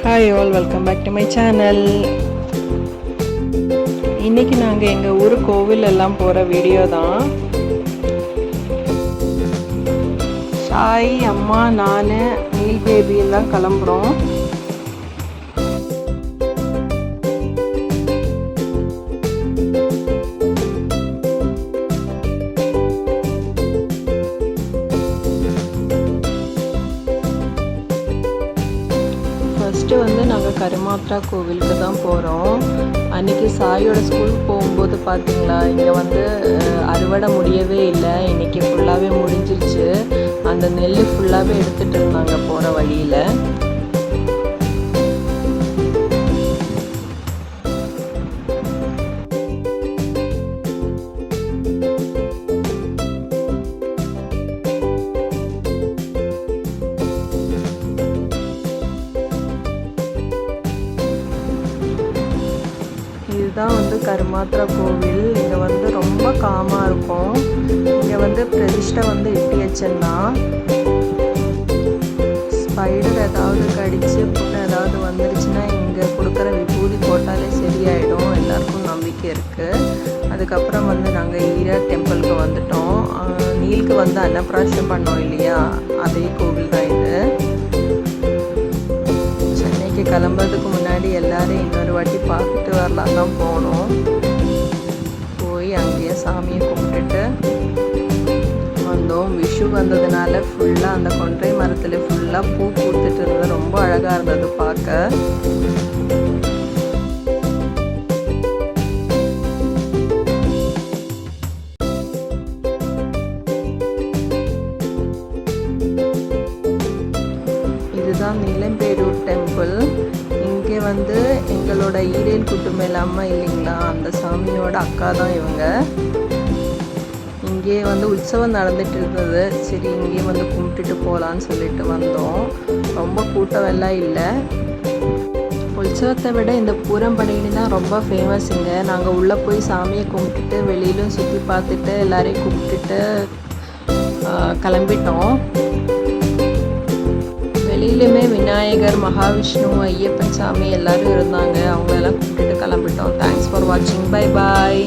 Hi all, welcome back to my channel. இன்றைக்கி நாங்கள் எங்கள் ஊர் கோவில் எல்லாம் போகிற வீடியோ தான். சாய், அம்மா, நான், நீல் பேபி எல்லாம் கிளம்புறோம். ஃபஸ்ட்டு நாங்கள் கருமாத்ரா கோவிலுக்கு தான் போகிறோம். அன்றைக்கி சாயோட ஸ்கூலுக்கு போகும்போது பார்த்திங்களா, இங்கே அறுவடை முடியவே இல்லை. இன்றைக்கி ஃபுல்லாகவே முடிஞ்சிருச்சு. அந்த நெல் ஃபுல்லாகவே எடுத்துகிட்டு இருந்தாங்க போகிற வழியில். இதுதான் கருமாத்ரா கோவில். இங்கே ரொம்ப காமாக இருக்கும். இங்கே பிரதிஷ்டை இட்டியச்சன்னா ஸ்பைடர் ஏதாவது கடித்து புண்ணு ஏதாவது வந்துருச்சுன்னா இங்கே கொடுக்குற விபூதி போட்டாலே சரியாயிடும், எல்லாருக்கும் நம்பிக்கை இருக்குது. அதுக்கப்புறம் நாங்கள் ஈரர் டெம்பிளுக்கு வந்துட்டோம். நீலுக்கு அன்னப்பிராசனம் பண்ணோம் இல்லையா, அதே கோவில் தான் இது. சென்னைக்கு கிளம்புறதுக்கு முன்னாடி எல்லோரும் இன்னொரு வாட்டி பார்த்துட்டு வரலாம் தான் போனோம். போய் அங்கேயே சாமியை கும்பிட்டுட்டு வந்தோம். விஷு வந்ததுனால ஃபுல்லாக அந்த கொன்றை மரத்தில் ஃபுல்லாக பூ பூத்துட்டு இருந்தது. ரொம்ப அழகாக இருந்தது பார்க்க. இதுதான் நீலம்பேரூர் டெம்பிள். இங்கே எங்களோட ஈரேல் குட்டுமேல் அம்மா இல்லைங்களா, அந்த சாமியோட அக்கா தான் இவங்க. இங்கே உற்சவம் நடந்துட்டு இருந்தது. சரி, இங்கே கும்பிட்டுட்டு போகலான்னு சொல்லிட்டு வந்தோம். ரொம்ப கூட்டம் எல்லாம் இல்லை. உற்சவத்தை விட இந்த பூரம்படையினி தான் ரொம்ப ஃபேமஸுங்க. நாங்கள் உள்ளே போய் சாமியை கும்பிட்டுட்டு வெளியிலும் சுற்றி பார்த்துட்டு எல்லாரையும் கும்பிட்டுட்டு கிளம்பிட்டோம். வெளியிலுமே விநாயகர், மகாவிஷ்ணு, ஐயப்பன் சாமி எல்லோரும் இருந்தாங்க. அவங்களெல்லாம் கூப்பிட்டுட்டு கிளம்பிட்டோம். தேங்க்ஸ் ஃபார் வாட்சிங். Bye bye.